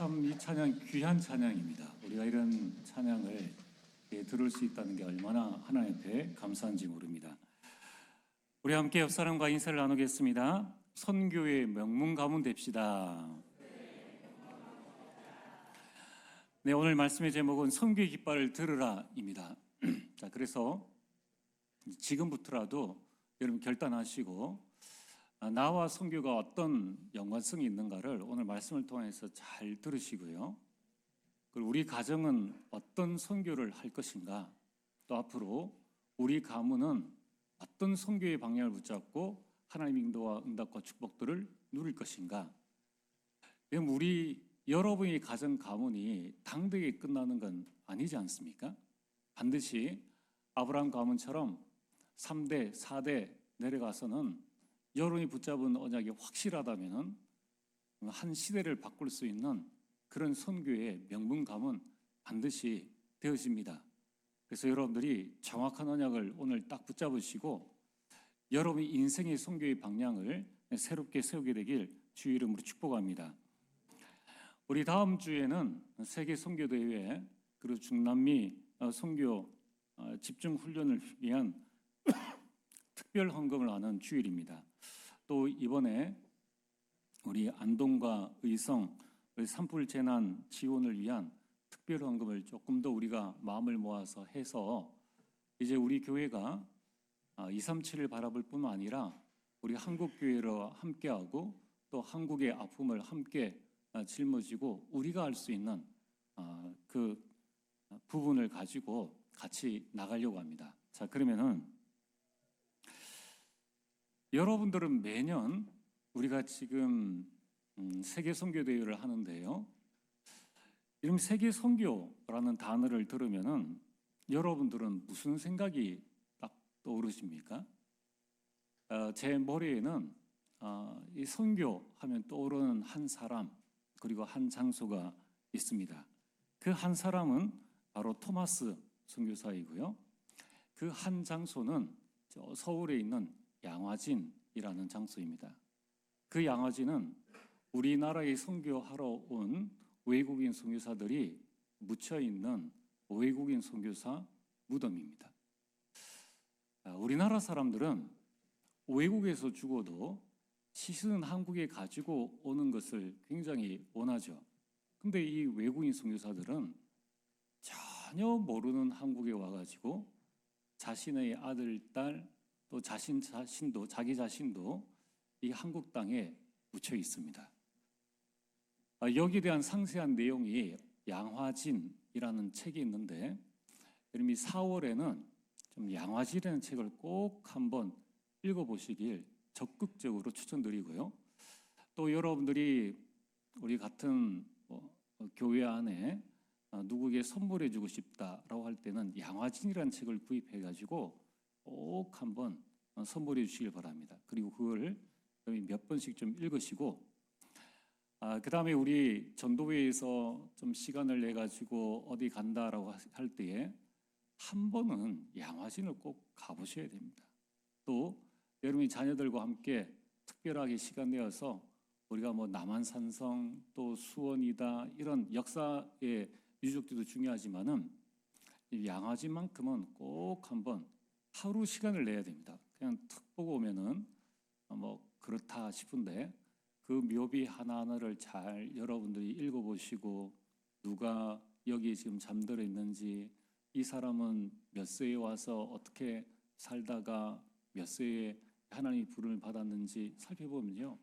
참 이 찬양 귀한 찬양입니다. 우리가 이런 찬양을 들을 수 있다는 게 얼마나 하나님 앞에 감사한지 모릅니다. 우리 함께 옆 사람과 인사를 나누겠습니다. 선교의 명문 가문 됩시다. 네, 오늘 말씀의 제목은 선교의 깃발을 들으라입니다. 자, 그래서 지금부터라도 여러분 결단하시고 나와 선교가 어떤 연관성이 있는가를 오늘 말씀을 통해서 잘 들으시고요. 그리고 우리 가정은 어떤 선교를 할 것인가, 또 앞으로 우리 가문은 어떤 선교의 방향을 붙잡고 하나님의 인도와 응답과 축복들을 누릴 것인가. 우리 여러분의 가정 가문이 당대에 끝나는 건 아니지 않습니까? 반드시 아브라함 가문처럼 3대, 4대 내려가서는 여론이 붙잡은 언약이 확실하다면 한 시대를 바꿀 수 있는 그런 선교의 명문가문 반드시 되어집니다. 그래서 여러분들이 정확한 언약을 오늘 딱 붙잡으시고 여러분의 인생의 선교의 방향을 새롭게 세우게 되길 주의 이름으로 축복합니다. 우리 다음 주에는 세계 선교대회 그리고 중남미 선교 집중 훈련을 위한 특별 헌금을 하는 주일입니다. 또 이번에 우리 안동과 의성 산불 재난 지원을 위한 특별 헌금을 조금 더 우리가 마음을 모아서 해서 이제 우리 교회가 237을 바라볼 뿐만 아니라 우리 한국 교회로 함께하고 또 한국의 아픔을 함께 짊어지고 우리가 할 수 있는 그 부분을 가지고 같이 나가려고 합니다. 자, 그러면은 여러분들은 매년 우리가 지금 세계 선교 대회를 하는데요. 이런 세계 선교라는 단어를 들으면은 여러분들은 무슨 생각이 딱 떠오르십니까? 제 머리에는 이 선교 하면 떠오르는 한 사람 그리고 한 장소가 있습니다. 그 한 사람은 바로 토마스 선교사이고요. 그 한 장소는 서울에 있는 양화진이라는 장소입니다. 그 양화진은 우리나라에 선교하러 온 외국인 선교사들이 묻혀 있는 외국인 선교사 무덤입니다. 우리나라 사람들은 외국에서 죽어도 시신은 한국에 가지고 오는 것을 굉장히 원하죠. 근데 이 외국인 선교사들은 전혀 모르는 한국에 와가지고 자신의 아들, 딸, 또 자기 자신도 이 한국 땅에 묻혀 있습니다. 여기에 대한 상세한 내용이 양화진이라는 책이 있는데 여러분이 4월에는 좀 양화진이라는 책을 꼭 한번 읽어보시길 적극적으로 추천드리고요. 또 여러분들이 우리 같은 교회 안에 누구에게 선물해주고 싶다라고 할 때는 양화진이라는 책을 구입해가지고 꼭 한번 선물해 주시길 바랍니다. 그리고 그걸 몇 번씩 좀 읽으시고 그 다음에 우리 전도회에서 좀 시간을 내가지고 어디 간다라고 할 때에 한 번은 양화진을 꼭 가보셔야 됩니다. 또 여러분이 자녀들과 함께 특별하게 시간 내어서 우리가 남한산성 또 수원이다 이런 역사의 유적지도 중요하지만은 이 양화진만큼은 꼭 한번 하루 시간을 내야 됩니다. 그냥 툭 보고 오면은 그렇다 싶은데 그 묘비 하나하나를 잘 여러분들이 읽어보시고 누가 여기에 지금 잠들어 있는지 이 사람은 몇 세에 와서 어떻게 살다가 몇 세에 하나님의 부름을 받았는지 살펴보면요.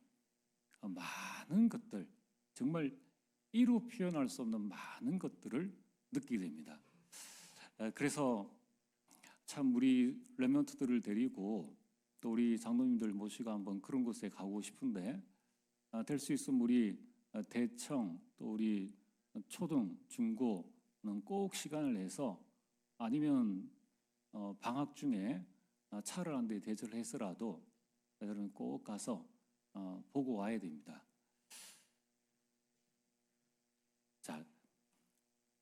많은 것들 정말 이루 표현할 수 없는 많은 것들을 느끼게 됩니다. 그래서 참 우리 렘넌트들을 데리고 또 우리 장로님들 모시고 한번 그런 곳에 가고 싶은데 될 수 있으면 우리 대청 또 우리 초등, 중고는 꼭 시간을 내서 아니면 방학 중에 차를 한 대 대절을 해서라도 여러분 꼭 가서 보고 와야 됩니다. 자,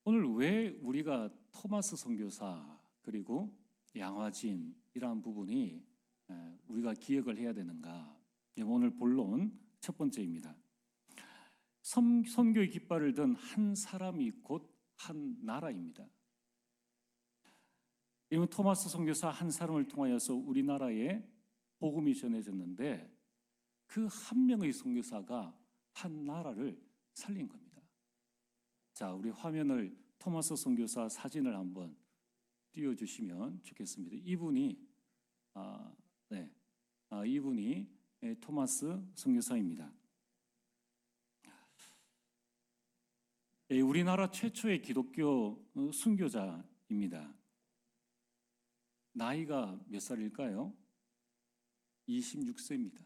오늘 왜 우리가 토마스 선교사 그리고 양화진이라는 부분이 우리가 기억을 해야 되는가? 오늘 본론 첫 번째입니다. 선교의 깃발을 든 한 사람이 곧 한 나라입니다. 이번 토마스 선교사 한 사람을 통하여서 우리나라에 복음이 전해졌는데 그 한 명의 선교사가 한 나라를 살린 겁니다. 자, 우리 화면을 토마스 선교사 사진을 한번 띄워주시면 좋겠습니다. 이분이 토마스 선교사입니다. 우리나라 최초의 기독교 순교자입니다. 나이가 몇 살일까요? 26세입니다.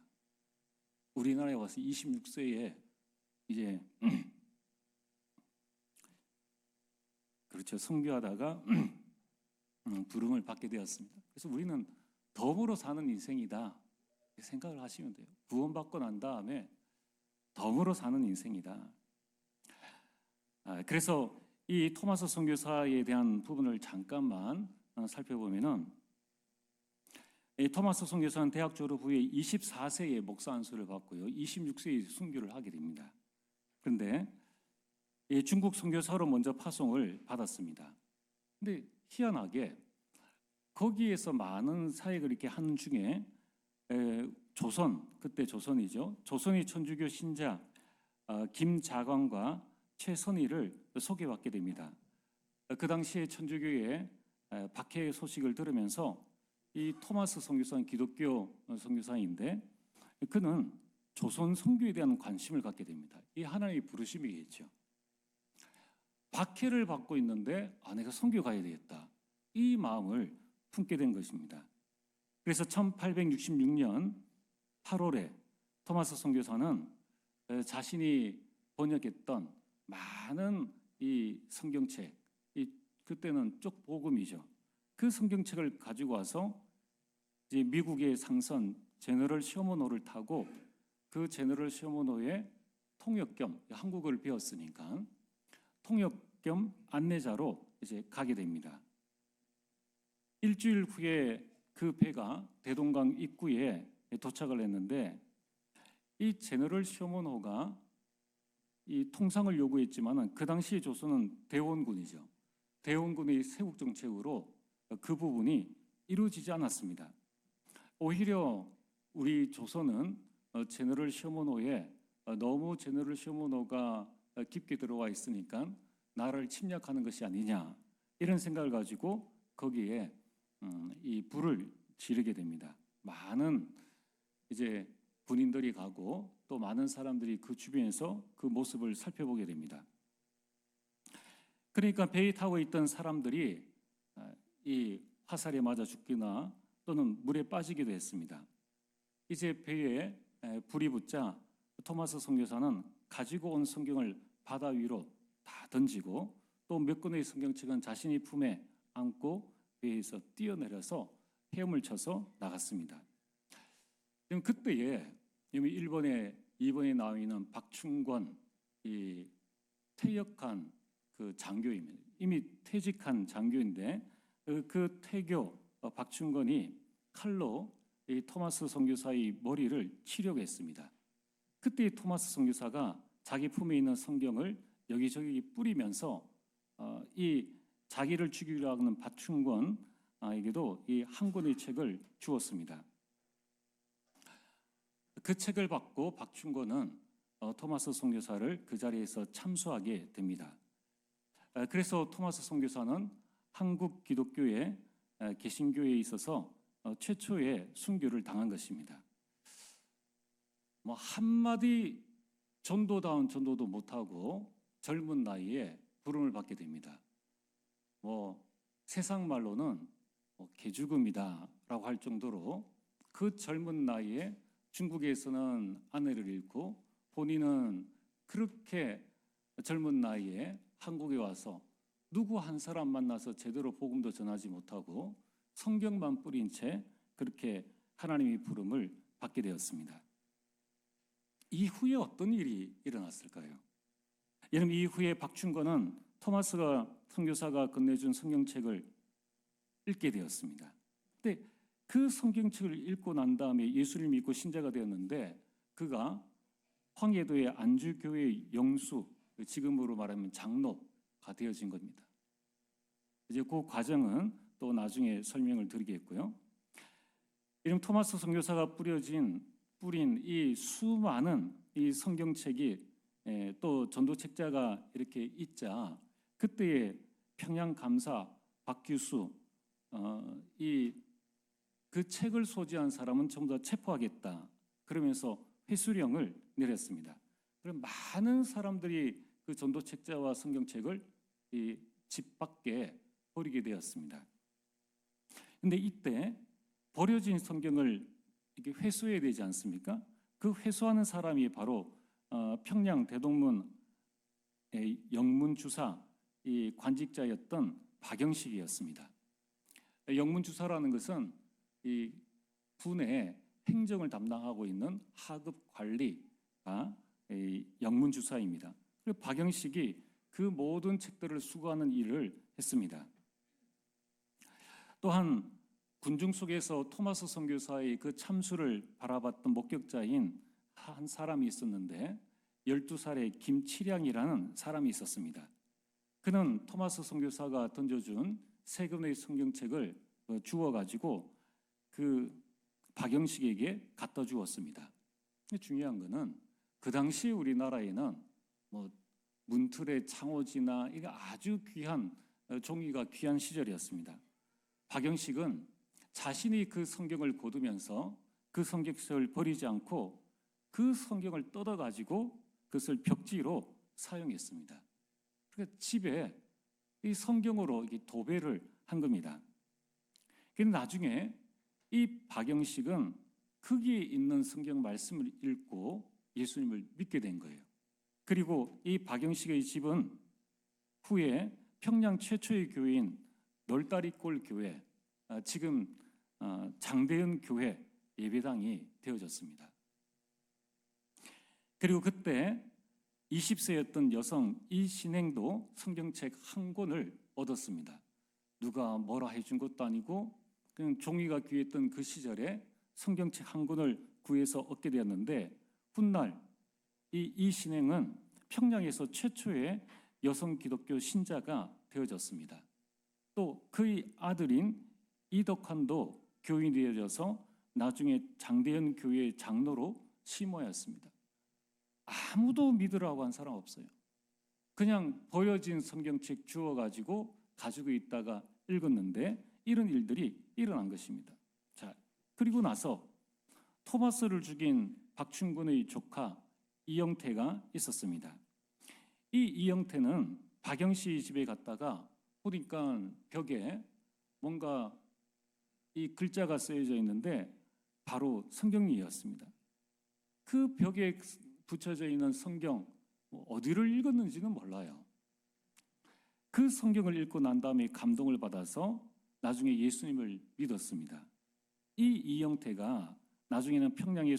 우리나라에 와서 26세에 이제 그렇죠. 선교하다가 부름을 받게 되었습니다. 그래서 우리는 덤으로 사는 인생이다 생각을 하시면 돼요. 구원받고 난 다음에 덤으로 사는 인생이다. 그래서 이 토마스 선교사에 대한 부분을 잠깐만 살펴보면은 이 토마스 선교사는 대학 졸업 후에 24세에 목사 안수를 받고요. 26세에 순교를 하게 됩니다. 그런데 중국 선교사로 먼저 파송을 받았습니다. 근데 희한하게 거기에서 많은 사역을 이렇게 하는 중에 그때 조선이죠. 조선의 천주교 신자 김자광과 최선희를 소개받게 됩니다. 그 당시에 천주교의 박해 소식을 들으면서 이 토마스 선교사는 기독교 선교사인데 그는 조선 선교에 대한 관심을 갖게 됩니다. 이 하나님의 부르심이겠죠. 박해를 받고 있는데 내가 선교 가야 되겠다. 이 마음을 품게 된 것입니다. 그래서 1866년 8월에 토마스 선교사는 자신이 번역했던 많은 이 성경책, 그때는 쪽복음이죠. 그 성경책을 가지고 와서 이제 미국의 상선 제너럴 셔먼호를 타고 그 제너럴 셔먼호의 통역 겸 한국어를 배웠으니까 통역 겸 안내자로 이제 가게 됩니다. 일주일 후에 그 배가 대동강 입구에 도착을 했는데 이 제너럴 셔먼호가 이 통상을 요구했지만 그 당시의 조선은 대원군이죠. 대원군의 세국 정책으로 그 부분이 이루어지지 않았습니다. 오히려 우리 조선은 제너럴 셔먼호에 너무 제너럴 셔먼호가 깊게 들어와 있으니까 나라를 침략하는 것이 아니냐 이런 생각을 가지고 거기에 이 불을 지르게 됩니다. 많은 이제 군인들이 가고 또 많은 사람들이 그 주변에서 그 모습을 살펴보게 됩니다. 그러니까 배에 타고 있던 사람들이 이 화살에 맞아 죽거나 또는 물에 빠지기도 했습니다. 이제 배에 불이 붙자 토마스 선교사는 가지고 온 성경을 바다 위로 다 던지고 또 몇 권의 성경책은 자신의 품에 안고 배에서 뛰어내려서 헤엄을 쳐서 나갔습니다. 그때에 이미 2번에 나와 있는 박충권 이 퇴역한 그 장교입니다. 이미 퇴직한 장교인데 그 퇴교 박충권이 칼로 이 토마스 선교사의 머리를 치려고 했습니다. 그때 토마스 선교사가 자기 품에 있는 성경을 여기저기 뿌리면서 이 자기를 죽이려 하는 박충권에게도 이 한 권의 책을 주었습니다. 그 책을 받고 박충권은 토마스 선교사를 그 자리에서 참수하게 됩니다. 그래서 토마스 선교사는 한국 기독교의 개신교에 있어서 최초의 순교를 당한 것입니다. 한마디 전도다운 전도도 못하고 젊은 나이에 부름을 받게 됩니다. 세상 말로는 개죽음이다라고 할 정도로 그 젊은 나이에 중국에서는 아내를 잃고 본인은 그렇게 젊은 나이에 한국에 와서 누구 한 사람 만나서 제대로 복음도 전하지 못하고 성경만 뿌린 채 그렇게 하나님의 부름을 받게 되었습니다. 이후에 어떤 일이 일어났을까요? 여러분, 이후에 박충권은 토마스가 선교사가 건네준 성경책을 읽게 되었습니다. 근데 그 성경책을 읽고 난 다음에 예수를 믿고 신자가 되었는데 그가 황해도의 안주교회 영수, 지금으로 말하면 장로가 되어진 겁니다. 이제 그 과정은 또 나중에 설명을 드리겠고요. 이름 토마스 선교사가 뿌린 이 수많은 이 성경책이 또 전도책자가 이렇게 있자 그때의 평양 감사 박규수 그 책을 소지한 사람은 전부 다 체포하겠다 그러면서 회수령을 내렸습니다. 그럼 많은 사람들이 그 전도책자와 성경책을 이 집 밖에 버리게 되었습니다. 근데 이때 버려진 성경을 이렇게 회수해야 되지 않습니까? 그 회수하는 사람이 바로 평양 대동문 영문주사 이 관직자였던 박영식이었습니다. 영문주사라는 것은 이 군의 행정을 담당하고 있는 하급 관리가 영문주사입니다. 그리고 박영식이 그 모든 책들을 수거하는 일을 했습니다. 또한 군중 속에서 토마스 선교사의 그 참수를 바라봤던 목격자인 한 사람이 있었는데 12살의 김치량이라는 사람이 있었습니다. 그는 토마스 선교사가 던져준 세 권의 성경책을 주워가지고 그 박영식에게 갖다 주었습니다. 중요한 것은 그 당시 우리나라에는 문틀의 창호지나 이게 아주 귀한 종이가 귀한 시절이었습니다. 박영식은 자신이 그 성경을 거두면서 그 성경책을 버리지 않고 그 성경을 뜯어가지고 그것을 벽지로 사용했습니다. 그러니까 집에 이 성경으로 도배를 한 겁니다. 그런데 나중에 이 박영식은 거기에 있는 성경 말씀을 읽고 예수님을 믿게 된 거예요. 그리고 이 박영식의 집은 후에 평양 최초의 교회인 널다리골 교회, 지금 장대현 교회 예배당이 되어졌습니다. 그리고 그때 20세였던 여성 이신행도 성경책 한 권을 얻었습니다. 누가 뭐라 해준 것도 아니고 그냥 종이가 귀했던 그 시절에 성경책 한 권을 구해서 얻게 되었는데 훗날 이 이신행은 평양에서 최초의 여성 기독교 신자가 되어졌습니다. 또 그의 아들인 이덕환도 교인이 되어져서 나중에 장대현 교회의 장로로 심어였습니다. 아무도 믿으라고 한 사람 없어요. 그냥 버려진 성경책 주워가지고 가지고 있다가 읽었는데 이런 일들이 일어난 것입니다. 자, 그리고 나서 토마스를 죽인 박충근의 조카 이영태가 있었습니다. 이 이영태는 박영씨 집에 갔다가 보니까 벽에 뭔가 이 글자가 쓰여져 있는데 바로 성경이었습니다. 그 벽에 붙여져 있는 성경 어디를 읽었는지는 몰라요. 그 성경을 읽고 난 다음에 감동을 받아서 나중에 예수님을 믿었습니다. 이 이영태가 나중에는 평양의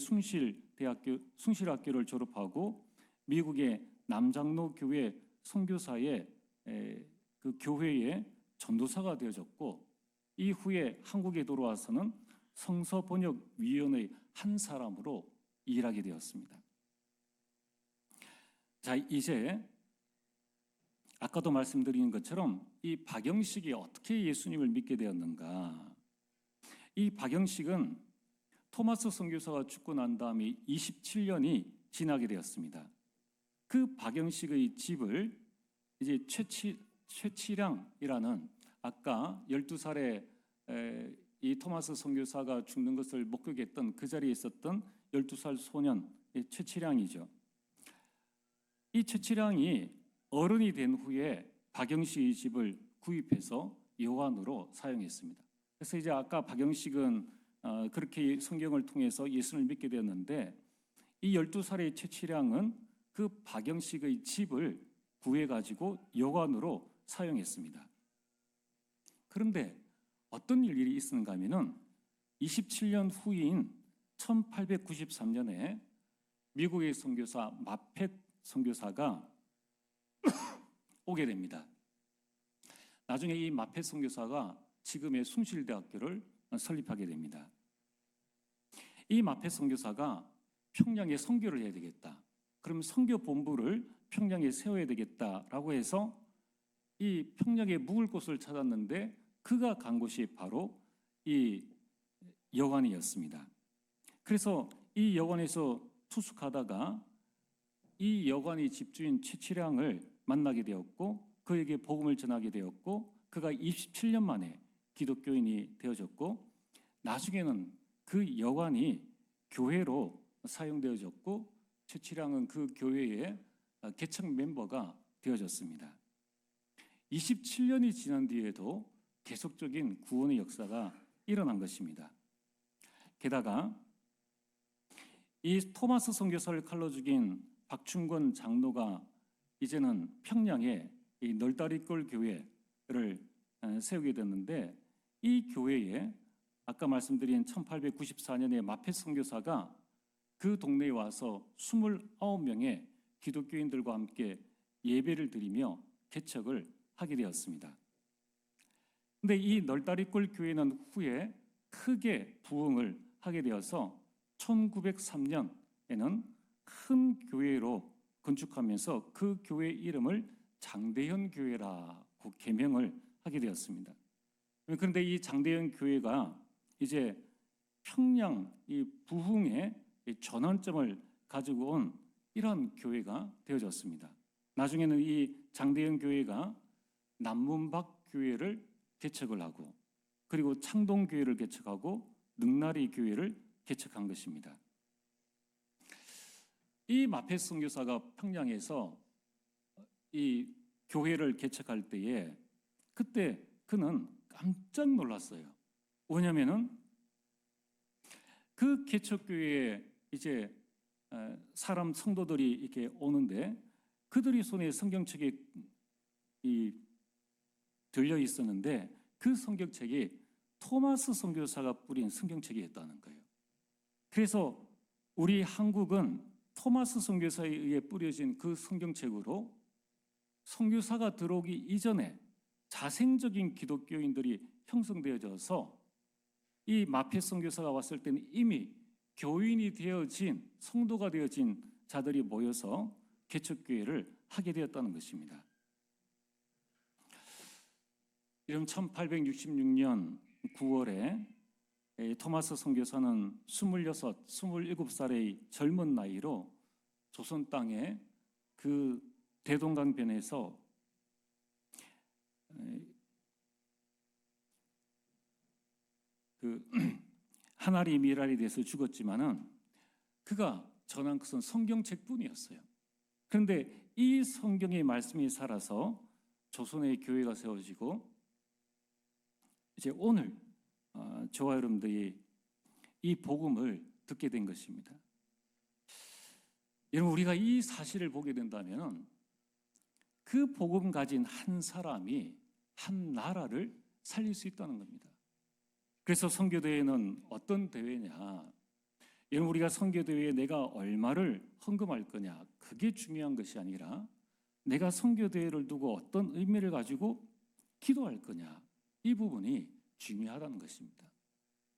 숭실학교를 졸업하고 미국의 남장로 교회 선교사의 그 교회의 전도사가 되어졌고 이후에 한국에 돌아와서는 성서번역위원회의 한 사람으로 일하게 되었습니다. 자, 이제 아까도 말씀드린 것처럼 이 박영식이 어떻게 예수님을 믿게 되었는가? 이 박영식은 토마스 선교사가 죽고 난 다음에 27년이 지나게 되었습니다. 그 박영식의 집을 이제 최치량이라는 아까 12살에 이 토마스 선교사가 죽는 것을 목격했던 그 자리에 있었던 12살 소년 최치량이죠. 이 최치량이 어른이 된 후에 박영식의 집을 구입해서 요한으로 사용했습니다. 그래서 이제 아까 박영식은 그렇게 성경을 통해서 예수를 믿게 되었는데 이 12살의 최치량은 그 박영식의 집을 구해가지고 여관으로 사용했습니다. 그런데 어떤 일이 있었는가 하면은 27년 후인 1893년에 미국의 선교사 마펫 선교사가 오게 됩니다. 나중에 이 마펫 선교사가 지금의 숭실대학교를 설립하게 됩니다. 이 마펫 선교사가 평양에 선교를 해야 되겠다. 그럼 선교 본부를 평양에 세워야 되겠다라고 해서 이 평양에 묵을 곳을 찾았는데 그가 간 곳이 바로 이 여관이었습니다. 그래서 이 여관에서 투숙하다가 이 여관의 집주인 최치량을 만나게 되었고 그에게 복음을 전하게 되었고 그가 27년 만에 기독교인이 되어졌고 나중에는 그 여관이 교회로 사용되어졌고 최치량은 그 교회의 개척 멤버가 되어졌습니다. 27년이 지난 뒤에도 계속적인 구원의 역사가 일어난 것입니다. 게다가 이 토마스 선교사를 칼로 죽인 박충권 장로가 이제는 평양에 이 널다리골 교회를 세우게 됐는데 이 교회에 아까 말씀드린 1894년에 마페 선교사가 그 동네에 와서 29명의 기독교인들과 함께 예배를 드리며 개척을 하게 되었습니다. 근데 이 널다리골 교회는 후에 크게 부흥을 하게 되어서 1903년에는 큰 교회로 건축하면서 그 교회 이름을 장대현 교회라고 개명을 하게 되었습니다. 그런데 이 장대현 교회가 이제 평양 이 부흥의 전환점을 가지고 온 이러한 교회가 되어졌습니다. 나중에는 이 장대현 교회가 남문박 교회를 개척을 하고 그리고 창동 교회를 개척하고 능나리 교회를 개척한 것입니다. 이 마페 선교사가 평양에서 이 교회를 개척할 때에 그때 그는 깜짝 놀랐어요. 왜냐하면은 그 개척교회에 이제 사람 성도들이 이렇게 오는데 그들이 손에 성경책이 들려 있었는데 그 성경책이 토마스 선교사가 뿌린 성경책이었다는 거예요. 그래서 우리 한국은 토마스 선교사에 의해 뿌려진 그 성경책으로 선교사가 들어오기 이전에 자생적인 기독교인들이 형성되어져서 이 마페 선교사가 왔을 때는 이미 교인이 되어진 성도가 되어진 자들이 모여서 개척교회를 하게 되었다는 것입니다. 이런 1866년 9월에 토마스 선교사는 26, 27살의 젊은 나이로 조선 땅에 그 대동강변에서 그 하나리 미랄이 돼서 죽었지만은 그가 전한 것은 성경책뿐이었어요. 그런데 이 성경의 말씀이 살아서 조선의 교회가 세워지고 이제 오늘 저와 여러분들이 이 복음을 듣게 된 것입니다. 여러분 우리가 이 사실을 보게 된다면 그 복음 가진 한 사람이 한 나라를 살릴 수 있다는 겁니다. 그래서 선교대회는 어떤 대회냐? 여러분 우리가 선교대회에 내가 얼마를 헌금할 거냐? 그게 중요한 것이 아니라 내가 선교대회를 두고 어떤 의미를 가지고 기도할 거냐? 이 부분이 중요하다는 것입니다.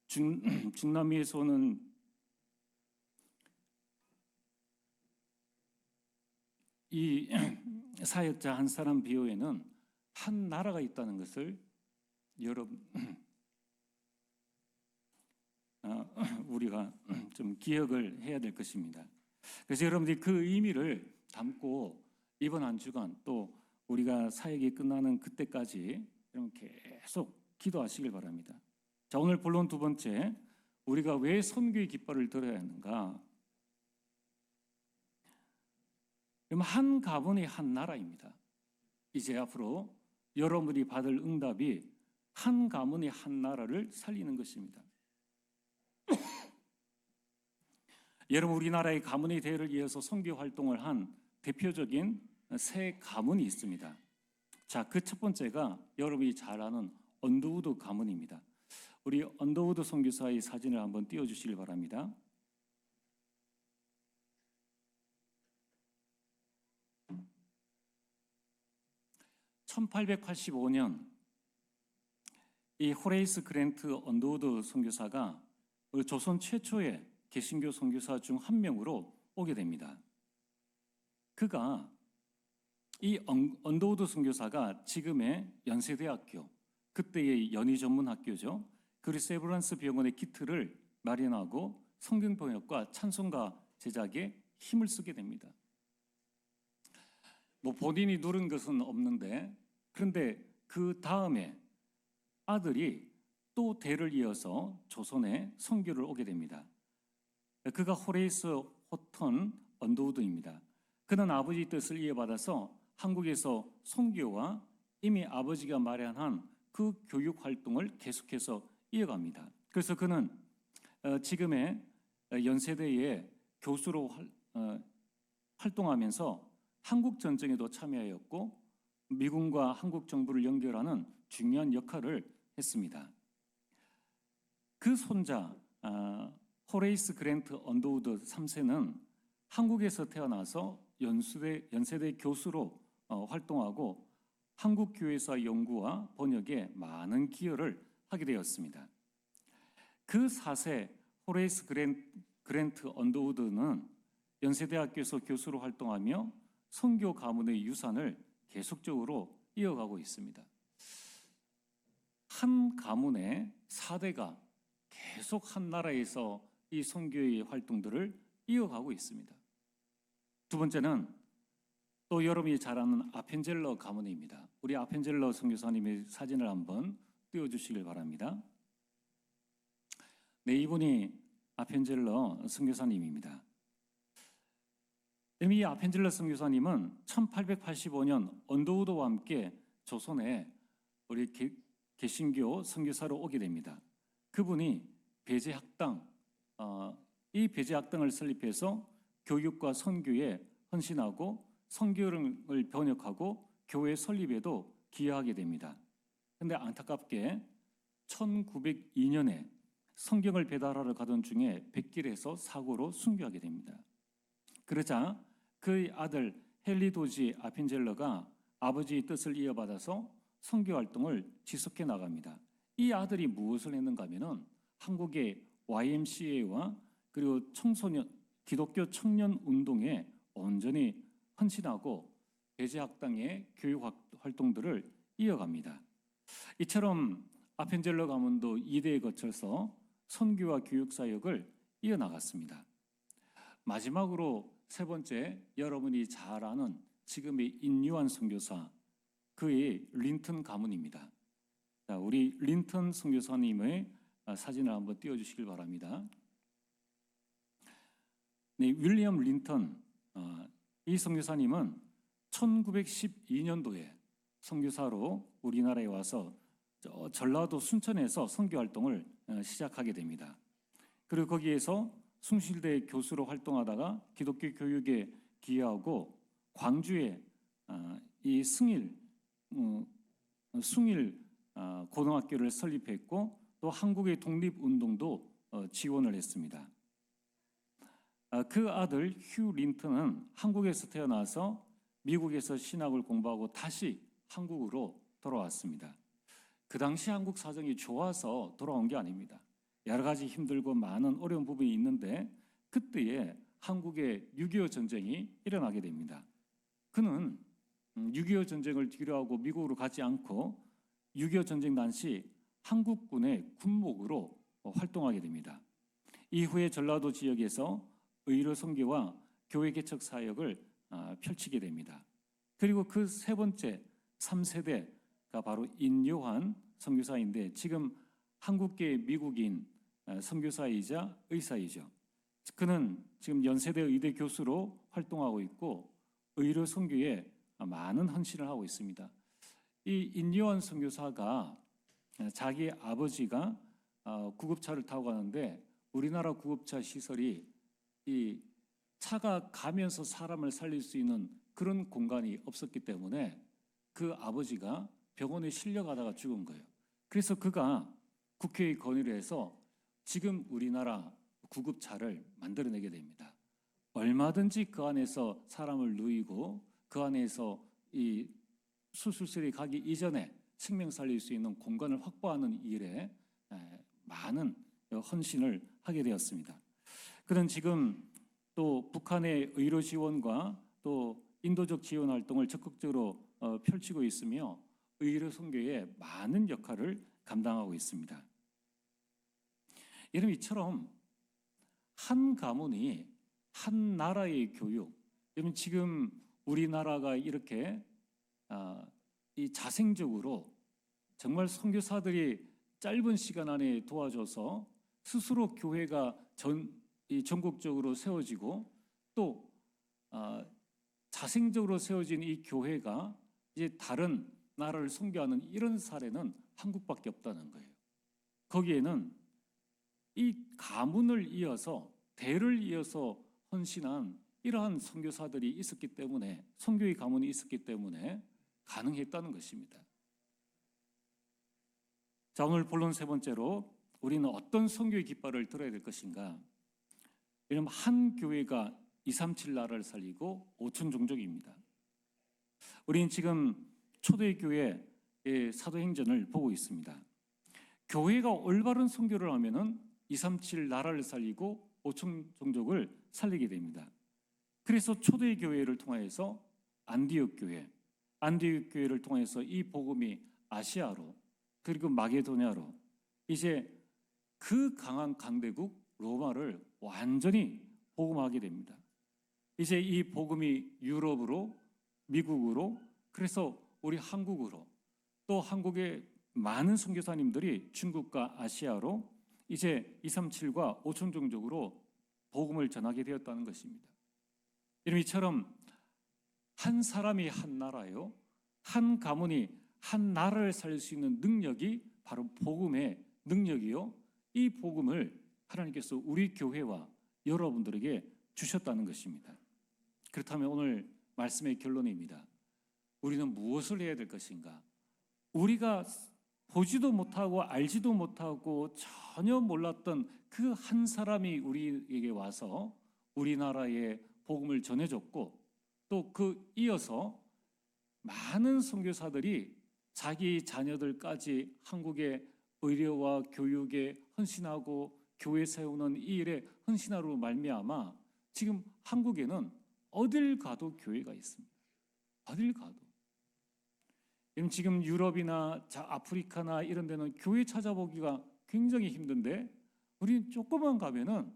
중남미에서 오는 이 사역자 한 사람 비호에는 한 나라가 있다는 것을 여러분 우리가 좀 기억을 해야 될 것입니다. 그래서 여러분들이 그 의미를 담고 이번 한 주간 또 우리가 사역이 끝나는 그때까지 여러분 계속 기도하시길 바랍니다. 자, 오늘 본론 두 번째, 우리가 왜 선교의 깃발을 들어야 하는가? 한 가문이 한 나라입니다. 이제 앞으로 여러분이 받을 응답이 한 가문이 한 나라를 살리는 것입니다. 여러분 우리나라의 가문의 대회를 이어서 선교 활동을 한 대표적인 세 가문이 있습니다. 자, 그 첫 번째가 여러분이 잘 아는 언더우드 가문입니다. 우리 언더우드 선교사의 사진을 한번 띄워주시기 바랍니다. (1885년) 이 호레이스 그랜트 언더우드 선교사가 조선 최초의 개신교 선교사 중 한 명으로 오게 됩니다. 그가 이 언더우드 선교사가 지금의 연세대학교, 그때의 연희 전문 학교죠. 그리고 세브란스 병원의 키트를 마련하고 성경 번역과 찬송가 제작에 힘을 쓰게 됩니다. 뭐 본인이 누른 것은 없는데, 그런데 그 다음에 아들이 또 대를 이어서 조선에 선교를 오게 됩니다. 그가 호레이스 호턴 언더우드입니다. 그는 아버지 뜻을 이어받아서 한국에서 선교와 이미 아버지가 마련한 그 교육 활동을 계속해서 이어갑니다. 그래서 그는 지금의 연세대의 교수로 활동하면서 한국 전쟁에도 참여하였고 미군과 한국 정부를 연결하는 중요한 역할을 했습니다. 그 손자 호레이스 그랜트 언더우드 3세는 한국에서 태어나서 연세대 교수로 활동하고 한국 교회사 연구와 번역에 많은 기여를 하게 되었습니다. 그 4세 호레이스 그랜트 언더우드는 연세대학교에서 교수로 활동하며 선교 가문의 유산을 계속적으로 이어가고 있습니다. 한 가문의 4대가 계속 한 나라에서 이 선교의 활동들을 이어가고 있습니다. 두 번째는 또 여러분이 잘 아는 아펜젤러 가문입니다. 우리 아펜젤러 선교사님의 사진을 한번 띄워주시길 바랍니다. 네, 이분이 아펜젤러 선교사님입니다. 이 아펜젤러 선교사님은 1885년 언더우드와 함께 조선에 우리 개신교 선교사로 오게 됩니다. 그분이 배제학당, 이 배제학당을 설립해서 교육과 선교에 헌신하고 선교를 번역하고 교회 설립에도 기여하게 됩니다. 그런데 안타깝게 1902년에 성경을 배달하러 가던 중에 백길에서 사고로 순교하게 됩니다. 그러자 그의 아들 헨리 도지 아펜젤러가 아버지의 뜻을 이어받아서 선교 활동을 지속해 나갑니다. 이 아들이 무엇을 했는가 하면은 한국의 YMCA와 그리고 기독교 청년 운동에 온전히 헌신하고 배제학당의 교육 활동들을 이어갑니다. 이처럼 아펜젤러 가문도 2대에 거쳐서 선교와 교육 사역을 이어나갔습니다. 마지막으로 세 번째, 여러분이 잘 아는 지금의 인유한 선교사, 그의 린턴 가문입니다. 자, 우리 린턴 선교사님의 사진을 한번 띄워주시길 바랍니다. 네, 윌리엄 린턴, 이 선교사님은 1912년도에 선교사로 우리나라에 와서 전라도 순천에서 선교 활동을 시작하게 됩니다. 그리고 거기에서 숭실대 교수로 활동하다가 기독교 교육에 기여하고 광주에 이 숭일 고등학교를 설립했고 또 한국의 독립운동도 지원을 했습니다. 그 아들 휴 린턴은 한국에서 태어나서 미국에서 신학을 공부하고 다시 한국으로 돌아왔습니다. 그 당시 한국 사정이 좋아서 돌아온 게 아닙니다. 여러 가지 힘들고 많은 어려운 부분이 있는데 그때에 한국에 6.25 전쟁이 일어나게 됩니다. 그는 6.25 전쟁을 뒤로하고 미국으로 가지 않고 6.25 전쟁 당시 한국군의 군목으로 활동하게 됩니다. 이후에 전라도 지역에서 의료 선교와 교회 개척 사역을 펼치게 됩니다. 그리고 그 세 번째 3세대가 바로 인요한 선교사인데 지금 한국계 미국인 선교사이자 의사이죠. 그는 지금 연세대 의대 교수로 활동하고 있고 의료 선교에 많은 헌신을 하고 있습니다. 이 인요한 선교사가 자기 아버지가 구급차를 타고 가는데 우리나라 구급차 시설이 이 차가 가면서 사람을 살릴 수 있는 그런 공간이 없었기 때문에 그 아버지가 병원에 실려가다가 죽은 거예요. 그래서 그가 국회의 건의를 해서 지금 우리나라 구급차를 만들어내게 됩니다. 얼마든지 그 안에서 사람을 누이고 그 안에서 이 수술실에 가기 이전에 생명 살릴 수 있는 공간을 확보하는 일에 많은 헌신을 하게 되었습니다. 그는 지금 또 북한의 의료 지원과 또 인도적 지원 활동을 적극적으로 펼치고 있으며 의료 선교에 많은 역할을 감당하고 있습니다. 여러분, 이처럼 한 가문이 한 나라의 교육, 여러분 지금 우리나라가 이렇게 이 자생적으로 정말 선교사들이 짧은 시간 안에 도와줘서 스스로 교회가 전국적으로 세워지고 또 자생적으로 세워진 이 교회가 이제 다른 나라를 선교하는 이런 사례는 한국밖에 없다는 거예요. 거기에는 이 가문을 이어서 대를 이어서 헌신한 이러한 선교사들이 있었기 때문에, 선교의 가문이 있었기 때문에 가능했다는 것입니다. 자, 오늘 본론 세 번째로 우리는 어떤 선교의 깃발을 들어야 될 것인가? 이러면 한 교회가 237 나라를 살리고 5천 종족입니다. 우리는 지금 초대교회의 사도행전을 보고 있습니다. 교회가 올바른 선교를 하면은 237 나라를 살리고 5천 종족을 살리게 됩니다. 그래서 초대교회를 통해서 안디옥 교회를 통해서 이 복음이 아시아로 그리고 마게도냐로 이제 그 강한 강대국 로마를 완전히 복음하게 됩니다. 이제 이 복음이 유럽으로, 미국으로, 그래서 우리 한국으로, 또 한국의 많은 선교사님들이 중국과 아시아로 이제 237과 5천 종족으로 복음을 전하게 되었다는 것입니다. 여러분, 이처럼 한 사람이 한 나라요, 한 가문이 한 나라를 살릴 수 있는 능력이 바로 복음의 능력이요, 이 복음을 하나님께서 우리 교회와 여러분들에게 주셨다는 것입니다. 그렇다면 오늘 말씀의 결론입니다. 우리는 무엇을 해야 될 것인가? 우리가 보지도 못하고 알지도 못하고 전혀 몰랐던 그 한 사람이 우리에게 와서 우리나라에 복음을 전해줬고, 또 그 이어서 많은 선교사들이 자기 자녀들까지 한국의 의료와 교육에 헌신하고 교회 세우는 이 일에 헌신하로 말미암아 지금 한국에는 어딜 가도 교회가 있습니다. 어딜 가도. 지금 유럽이나 아프리카나 이런 데는 교회 찾아보기가 굉장히 힘든데, 우리는 조금만 가면은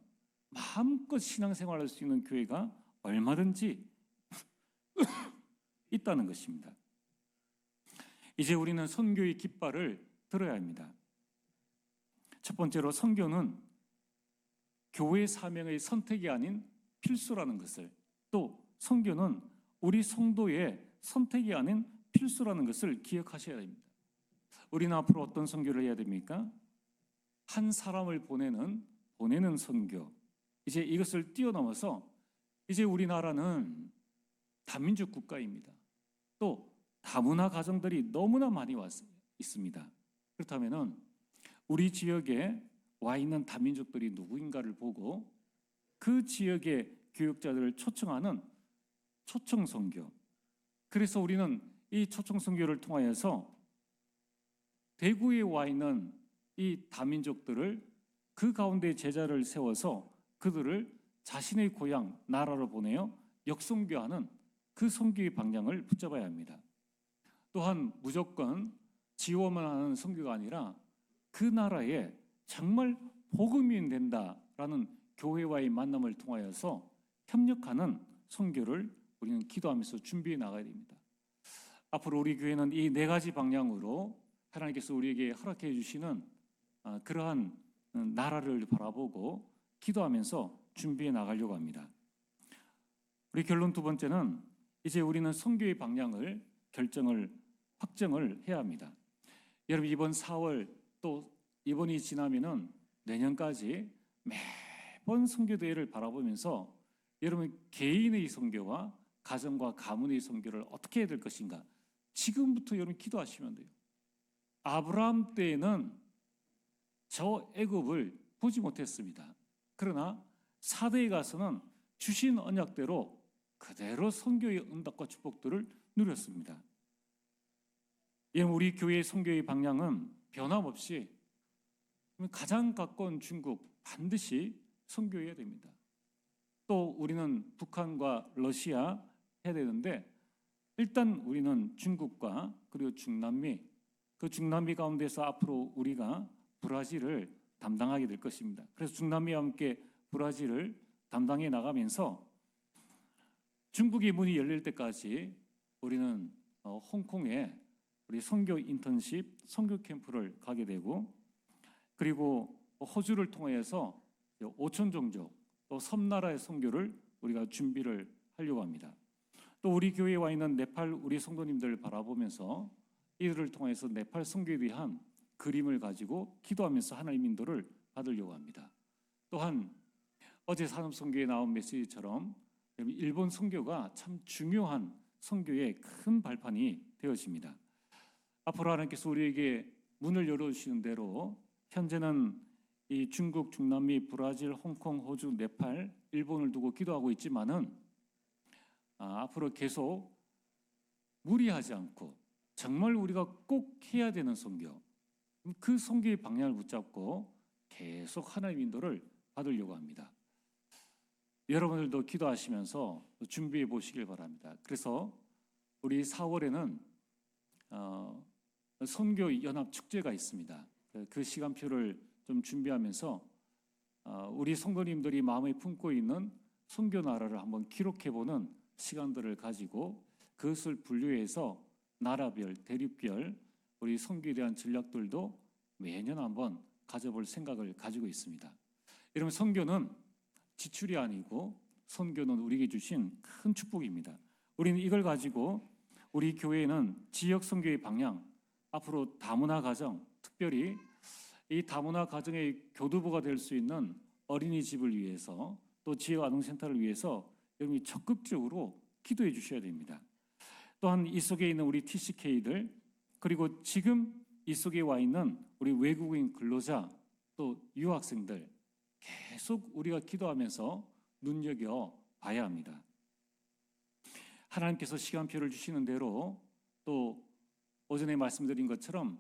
마음껏 신앙생활할 수 있는 교회가 얼마든지 있다는 것입니다. 이제 우리는 선교의 깃발을 들어야 합니다. 첫 번째로, 선교는 교회 사명의 선택이 아닌 필수라는 것을, 또 선교는 우리 성도의 선택이 아닌 필수라는 것을 기억하셔야 됩니다. 우리는 앞으로 어떤 선교를 해야 됩니까? 한 사람을 보내는 선교. 이제 이것을 뛰어넘어서 이제 우리나라는 다민족 국가입니다. 또 다문화 가정들이 너무나 많이 있습니다. 그렇다면은 우리 지역에 와 있는 다민족들이 누구인가를 보고 그 지역의 교육자들을 초청하는 초청 선교. 그래서 우리는 이 초청 선교를 통하여서 대구에 와 있는 이 다민족들을 그 가운데 제자를 세워서 그들을 자신의 고향 나라로 보내어 역선교하는 그 선교의 방향을 붙잡아야 합니다. 또한 무조건 지원만 하는 선교가 아니라 그 나라에 정말 복음이 된다라는 교회와의 만남을 통하여서 협력하는 선교를 우리는 기도하면서 준비해 나가야 됩니다. 앞으로 우리 교회는 이 네 가지 방향으로 하나님께서 우리에게 허락해 주시는 그러한 나라를 바라보고 기도하면서 준비해 나가려고 합니다. 우리 결론 두 번째는 이제 우리는 선교의 방향을 확정을 해야 합니다. 여러분, 이번 4월 또 이번이 지나면은 내년까지 매번 선교대회를 바라보면서 여러분 개인의 선교와 가정과 가문의 선교를 어떻게 해야 될 것인가, 지금부터 여러분 기도하시면 돼요. 아브라함 때에는 저 애굽을 보지 못했습니다. 그러나 사대에 가서는 주신 언약대로 그대로 선교의 응답과 축복들을 누렸습니다. 우리 교회의 선교의 방향은 변함없이 가장 가까운 중국 반드시 선교해야 됩니다. 또 우리는 북한과 러시아, 해야 되는데 일단 우리는 중국과 그리고 중남미, 그 중남미 가운데서 앞으로 우리가 브라질을 담당하게 될 것입니다. 그래서 중남미와 함께 브라질을 담당해 나가면서 중국이 문이 열릴 때까지 우리는 홍콩에 우리 선교 인턴십, 선교 캠프를 가게 되고, 그리고 호주를 통해서 5천 종족, 또 섬나라의 선교를 우리가 준비를 하려고 합니다. 또 우리 교회에 와 있는 네팔 우리 성도님들을 바라보면서 이들을 통해서 네팔 선교에 대한 그림을 가지고 기도하면서 하나님 인도를 받으려고 합니다. 또한 어제 산업선교에 나온 메시지처럼 일본 선교가 참 중요한 선교의 큰 발판이 되어집니다. 앞으로 하나님께서 우리에게 문을 열어주시는 대로 현재는 이 중국, 중남미, 브라질, 홍콩, 호주, 네팔, 일본을 두고 기도하고 있지만은 앞으로 계속 무리하지 않고 정말 우리가 꼭 해야 되는 선교, 그 선교의 방향을 붙잡고 계속 하나님 인도를 받으려고 합니다. 여러분들도 기도하시면서 준비해 보시길 바랍니다. 그래서 우리 4월에는 선교 연합 축제가 있습니다. 그 시간표를 좀 준비하면서 우리 성도님들이 마음에 품고 있는 선교 나라를 한번 기록해보는 시간들을 가지고 그것을 분류해서 나라별, 대륙별 우리 선교에 대한 전략들도 매년 한번 가져볼 생각을 가지고 있습니다. 여러분, 선교는 지출이 아니고 선교는 우리에게 주신 큰 축복입니다. 우리는 이걸 가지고 우리 교회는 지역 선교의 방향, 앞으로 다문화 가정, 특별히 이 다문화 가정의 교두보가 될 수 있는 어린이집을 위해서, 또 지역 아동센터를 위해서 여러분이 적극적으로 기도해 주셔야 됩니다. 또한 이 속에 있는 우리 TCK들, 그리고 지금 이 속에 와 있는 우리 외국인 근로자, 또 유학생들 계속 우리가 기도하면서 눈여겨 봐야 합니다. 하나님께서 시간표를 주시는 대로, 또 오전에 말씀드린 것처럼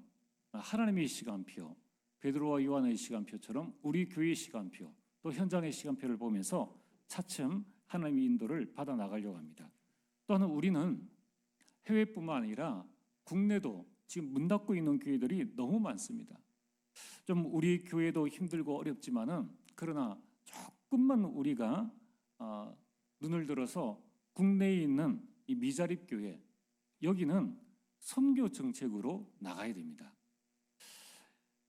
하나님의 시간표, 베드로와 요한의 시간표처럼 우리 교회의 시간표, 또 현장의 시간표를 보면서 차츰 하나님의 인도를 받아 나가려고 합니다. 또한 우리는 해외뿐만 아니라 국내도 지금 문 닫고 있는 교회들이 너무 많습니다. 좀 우리 교회도 힘들고 어렵지만은, 그러나 조금만 우리가 눈을 들어서 국내에 있는 이 미자립 교회, 여기는 선교 정책으로 나가야 됩니다.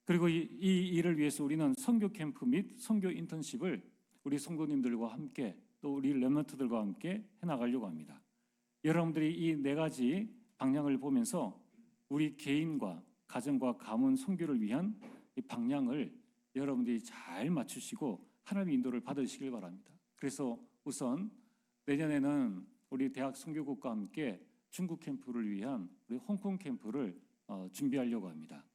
그리고 이 일을 위해서 우리는 선교 캠프 및 선교 인턴십을 우리 성도님들과 함께, 또 우리 렘넌트들과 함께 해나가려고 합니다. 여러분들이 이 네 가지 방향을 보면서 우리 개인과 가정과 가문 선교를 위한 이 방향을 여러분들이 잘 맞추시고 하나님의 인도를 받으시길 바랍니다. 그래서 우선 내년에는 우리 대학 선교국과 함께 중국 캠프를 위한 우리 홍콩 캠프를 준비하려고 합니다.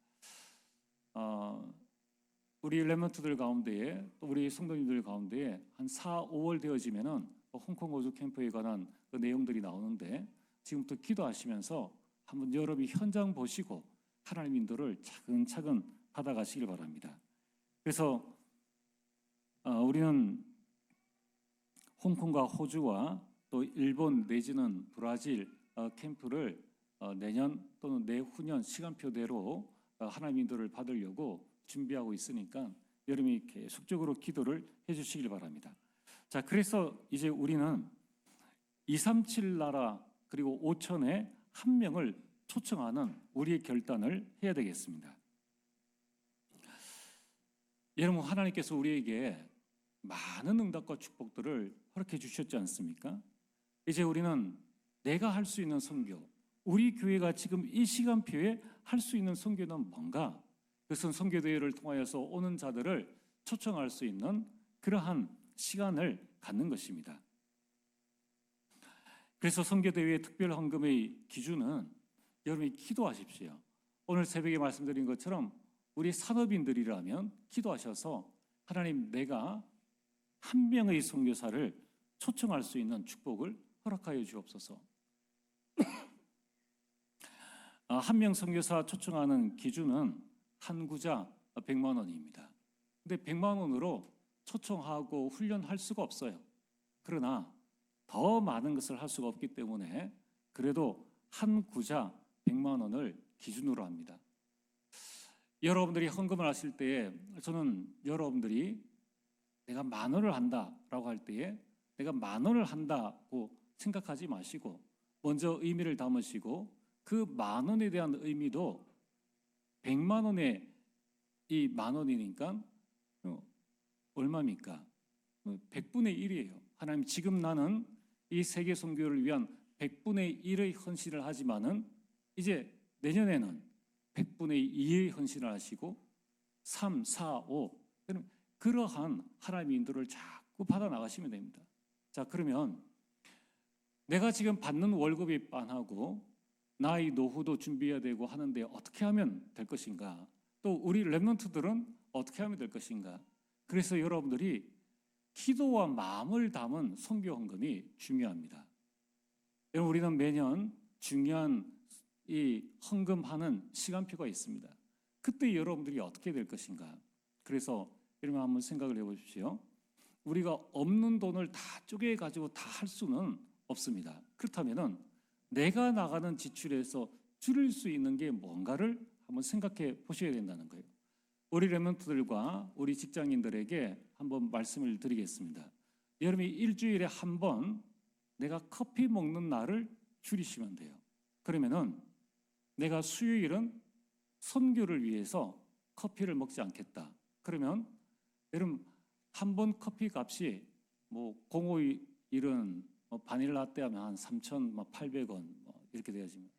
우리 렘넌트들 가운데에, 또 우리 성도님들 가운데에 한 4, 5월 되어지면은 홍콩 호주 캠프에 관한 그 내용들이 나오는데, 지금부터 기도하시면서 한번 여러분이 현장 보시고 하나님 인도를 차근차근 받아가시길 바랍니다. 그래서 우리는 홍콩과 호주와 또 일본 내지는 브라질 캠프를 내년 또는 내후년 시간표대로 하나님 인도를 받으려고 준비하고 있으니까 여러분이 계속적으로 기도를 해주시길 바랍니다. 자, 그래서 이제 우리는 237 나라 그리고 5천에 한 명을 초청하는 우리의 결단을 해야 되겠습니다. 여러분, 하나님께서 우리에게 많은 응답과 축복들을 허락해 주셨지 않습니까? 이제 우리는 내가 할 수 있는 선교, 우리 교회가 지금 이 시간표에 할 수 있는 선교는 뭔가? 그것은 선교대회를 통하여서 오는 자들을 초청할 수 있는 그러한 시간을 갖는 것입니다. 그래서 선교대회의 특별헌금의 기준은 여러분이 기도하십시오. 오늘 새벽에 말씀드린 것처럼 우리 산업인들이라면 기도하셔서 하나님, 내가 한 명의 선교사를 초청할 수 있는 축복을 허락하여 주옵소서. 한 명 선교사 초청하는 기준은 한 구자 100만 원입니다. 근데 100만 원으로 초청하고 훈련할 수가 없어요. 그러나 더 많은 것을 할 수가 없기 때문에 그래도 한 구자 100만 원을 기준으로 합니다. 여러분들이 헌금을 하실 때에 저는 여러분들이 내가 10,000원을 한다라고 할 때에 내가 10,000원을 한다고 생각하지 마시고 먼저 의미를 담으시고 그 10,000원에 대한 의미도 100만 원에 이 10,000원이니까 얼마입니까? 100분의 1이에요. 하나님, 지금 나는 이 세계 선교를 위한 100분의 1의 헌신을 하지만은 이제 내년에는 100분의 2의 헌신을 하시고 3, 4, 5 그러한 하나님의 인도를 자꾸 받아 나가시면 됩니다. 자, 그러면 내가 지금 받는 월급이 빤하고 나의 노후도 준비해야 되고 하는데 어떻게 하면 될 것인가? 또 우리 렘넌트들은 어떻게 하면 될 것인가? 그래서 여러분들이 기도와 마음을 담은 선교 헌금이 중요합니다. 여러분, 우리는 매년 중요한 이 헌금하는 시간표가 있습니다. 그때 여러분들이 어떻게 될 것인가? 그래서 여러분 한번 생각을 해보십시오. 우리가 없는 돈을 다 쪼개 가지고 다 할 수는 없습니다. 그렇다면은 내가 나가는 지출에서 줄일 수 있는 게 뭔가를 한번 생각해 보셔야 된다는 거예요. 우리 렘넌트들과 우리 직장인들에게 한번 말씀을 드리겠습니다. 여러분이 일주일에 한 번 내가 커피 먹는 날을 줄이시면 돼요. 그러면은 내가 수요일은 선교를 위해서 커피를 먹지 않겠다. 그러면 여러분 한 번 커피 값이 뭐 051은 바닐라 라떼 하면 한 3,800원 이렇게 돼야지.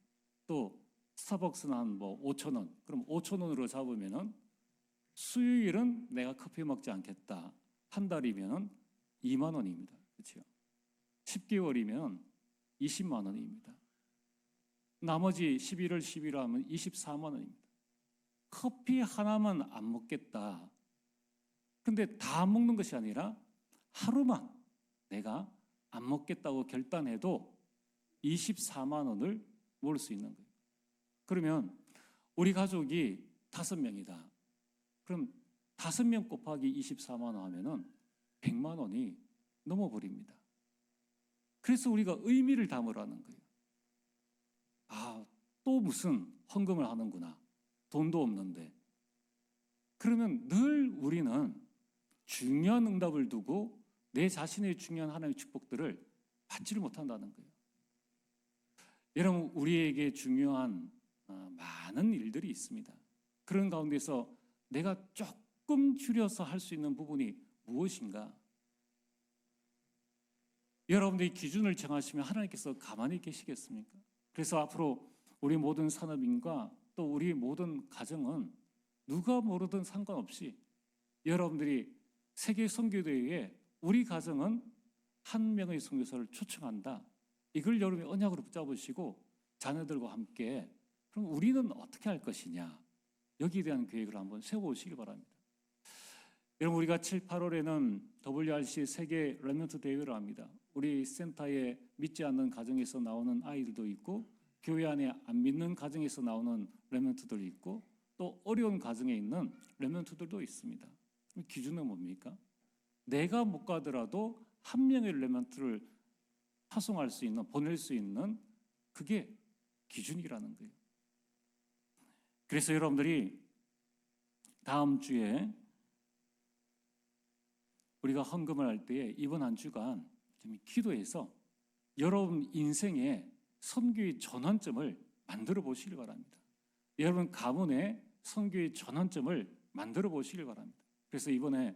또 스타벅스는 한 뭐 5,000원. 그럼 5,000원으로 잡으면은 수요일은 내가 커피 먹지 않겠다. 한 달이면 2만 원입니다. 그렇죠? 10개월이면 20만 원입니다. 나머지 11월, 11월 하면 24만 원입니다. 커피 하나만 안 먹겠다. 근데 다 먹는 것이 아니라 하루만 내가 안 먹겠다고 결단해도 24만 원을 모을 수 있는 거예요. 그러면 우리 가족이 5명이다. 그럼 5명 곱하기 24만 원 하면은 100만 원이 넘어버립니다. 그래서 우리가 의미를 담으라는 거예요. 아, 또 무슨 헌금을 하는구나. 돈도 없는데. 그러면 늘 우리는 중요한 응답을 두고 내 자신의 중요한 하나님의 축복들을 받지를 못한다는 거예요. 여러분, 우리에게 중요한 많은 일들이 있습니다. 그런 가운데서 내가 조금 줄여서 할 수 있는 부분이 무엇인가? 여러분들이 기준을 정하시면 하나님께서 가만히 계시겠습니까? 그래서 앞으로 우리 모든 산업인과 또 우리 모든 가정은 누가 모르든 상관없이 여러분들이 세계 선교대회에 우리 가정은 한 명의 선교사를 초청한다. 이걸 여러분이 언약으로 붙잡으시고 자녀들과 함께 그럼 우리는 어떻게 할 것이냐? 여기에 대한 계획을 한번 세워보시기 바랍니다. 여러분, 우리가 7, 8월에는 WRC 세계 렘넌트 대회를 합니다. 우리 센터에 믿지 않는 가정에서 나오는 아이들도 있고 교회 안에 안 믿는 가정에서 나오는 렘넌트들이 있고 또 어려운 가정에 있는 렘넌트들도 있습니다. 기준은 뭡니까? 내가 못 가더라도 한 명의 렘넌트를 파송할 수 있는, 보낼 수 있는 그게 기준이라는 거예요. 그래서 여러분들이 다음 주에 우리가 헌금을 할 때에 이번 한 주간 좀 기도해서 여러분 인생의 선교의 전환점을 만들어 보시길 바랍니다. 여러분 가문의 선교의 전환점을 만들어 보시길 바랍니다. 그래서 이번에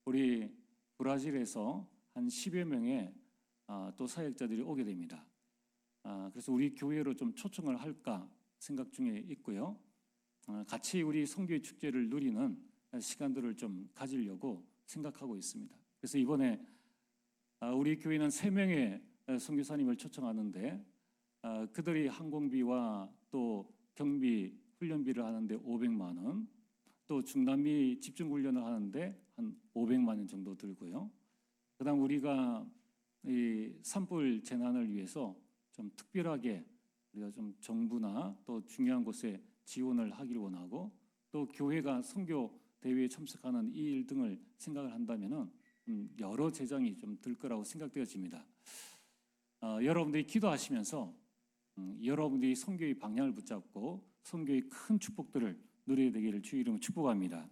우리 브라질에서 한 10여 명의 또 사역자들이 오게 됩니다. 그래서 우리 교회로 좀 초청을 할까 생각 중에 있고요. 같이 우리 선교의 축제를 누리는 시간들을 좀 가지려고 생각하고 있습니다. 그래서 이번에 우리 교회는 3명의 선교사님을 초청하는데 그들이 항공비와 또 경비, 훈련비를 하는데 500만 원, 또 중남미 집중훈련을 하는데 한 500만 원 정도 들고요. 그다음 우리가 이 산불 재난을 위해서 좀 특별하게 우리가 좀 정부나 또 중요한 곳에 지원을 하기를 원하고 또 교회가 선교 대회에 참석하는 이 일 등을 생각을 한다면은 여러 재정이 좀 들 거라고 생각되어집니다. 여러분들이 기도하시면서 여러분들이 선교의 방향을 붙잡고 선교의 큰 축복들을 누려야 되기를 주의 이름으로 축복합니다.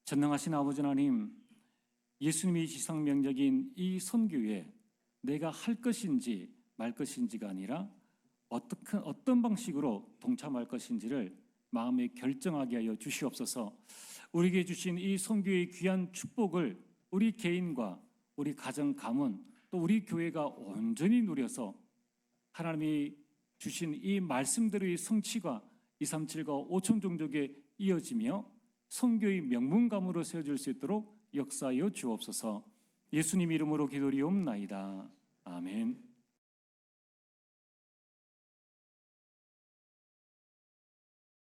전능하신 아버지 하나님, 예수님의 지상 명령인 이 선교에 내가 할 것인지 말 것인지가 아니라 어떤 방식으로 동참할 것인지를 마음에 결정하게 하여 주시옵소서. 우리에게 주신 이 선교의 귀한 축복을 우리 개인과 우리 가정, 가문, 또 우리 교회가 온전히 누려서 하나님이 주신 이 말씀들의 성취가 237과 5천 종족에 이어지며 선교의 명문감으로 세워질 수 있도록 역사하여 주옵소서. 예수님 이름으로 기도리옵나이다. 아멘.